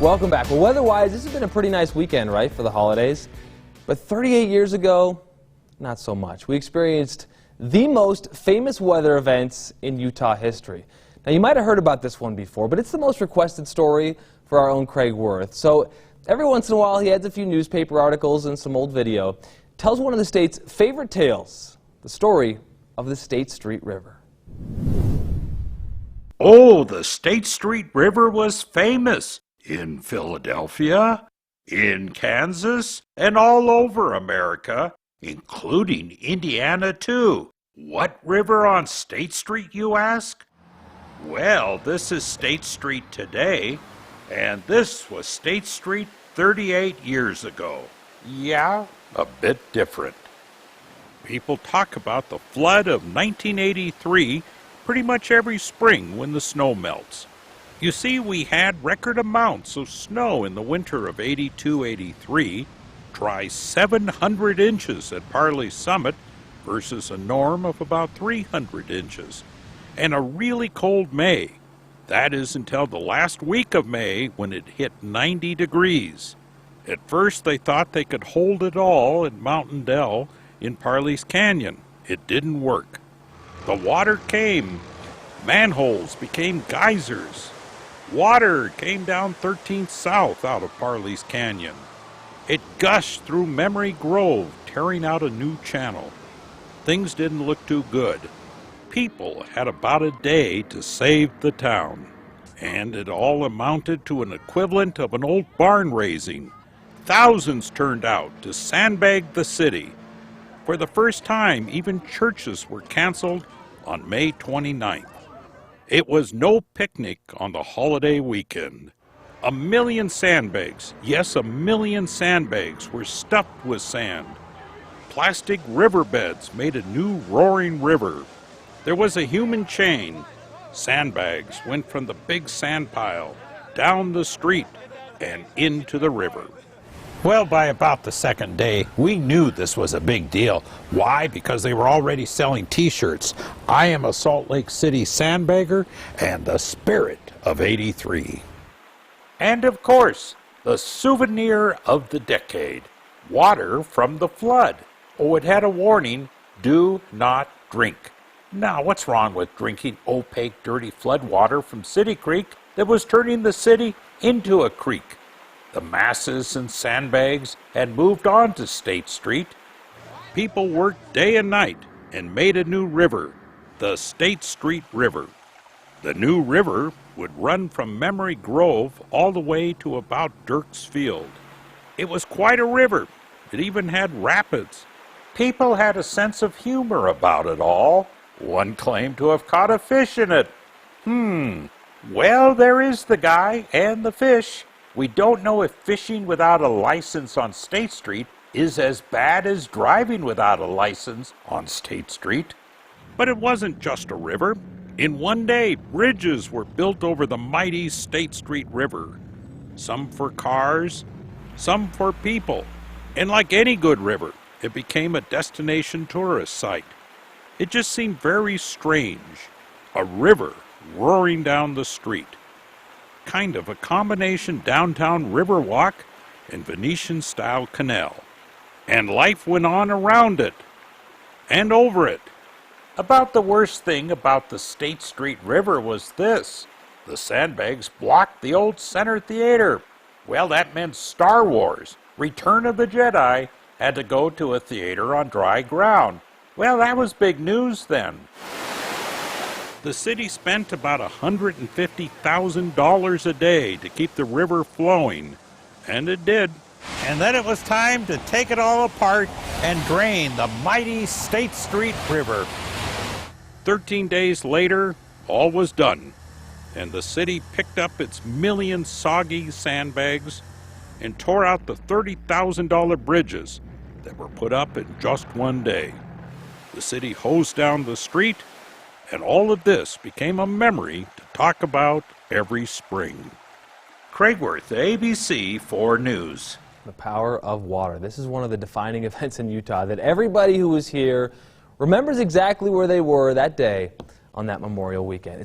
Welcome back. Well, weather-wise, this has been a pretty nice weekend, right, for the holidays? But 38 years ago, not so much. We experienced the most famous weather events in Utah history. Now, you might have heard about this one before, but it's the most requested story for our own Craig Worth. So every once in a while, he adds a few newspaper articles and some old video. Tells one of the state's favorite tales, the story of the State Street River. Oh, the State Street River was famous in Philadelphia, in Kansas, and all over America, including Indiana, too. What river on State Street, you ask? Well, this is State Street today, and this was State Street 38 years ago. Yeah, a bit different. People talk about the flood of 1983 pretty much every spring when the snow melts. You see, we had record amounts of snow in the winter of 82-83, dry 700 inches at Parley Summit versus a norm of about 300 inches, and a really cold May. That is until the last week of May when it hit 90 degrees. At first they thought they could hold it all at Mountain Dell in Parley's Canyon. It didn't work. The water came. Manholes became geysers. Water came down 13th South out of Parley's Canyon. It gushed through Memory Grove, tearing out a new channel. Things didn't look too good. People had about a day to save the town, and it all amounted to an equivalent of an old barn raising. Thousands turned out to sandbag the city. For the first time, even churches were canceled on May 29th. It was no picnic on the holiday weekend. 1 million sandbags, yes, 1 million sandbags were stuffed with sand. Plastic riverbeds made a new roaring river. There was a human chain. Sandbags went from the big sand pile down the street and into the river. Well, by about the second day, we knew this was a big deal. Why? Because they were already selling T-shirts. I am a Salt Lake City sandbagger and the spirit of 83. And of course, the souvenir of the decade, water from the flood. Oh, it had a warning, do not drink. Now, what's wrong with drinking opaque, dirty flood water from City Creek that was turning the city into a creek? The masses and sandbags had moved on to State Street. People worked day and night and made a new river, the State Street River. The new river would run from Memory Grove all the way to about Dirks Field. It was quite a river. It even had rapids. People had a sense of humor about it all. One claimed to have caught a fish in it. Well, there is the guy and the fish. We don't know if fishing without a license on State Street is as bad as driving without a license on State Street. But it wasn't just a river. In one day, bridges were built over the mighty State Street River. Some for cars, some for people. And like any good river, it became a destination tourist site. It just seemed very strange. A river roaring down the street. Kind of a combination downtown Riverwalk and Venetian-style canal. And life went on around it and over it. About the worst thing about the State Street River was this. The sandbags blocked the old Center Theater. Well, that meant Star Wars, Return of the Jedi, had to go to a theater on dry ground. Well, that was big news then. The city spent about $150,000 a day to keep the river flowing, and it did. And then it was time to take it all apart and drain the mighty State Street River. 13 days later, all was done, and the city picked up its million soggy sandbags and tore out the $30,000 bridges that were put up in just one day. The city hosed down the street, and all of this became a memory to talk about every spring. Craig Worth, ABC 4 News. The power of water. This is one of the defining events in Utah that everybody who was here remembers exactly where they were that day on that Memorial Weekend.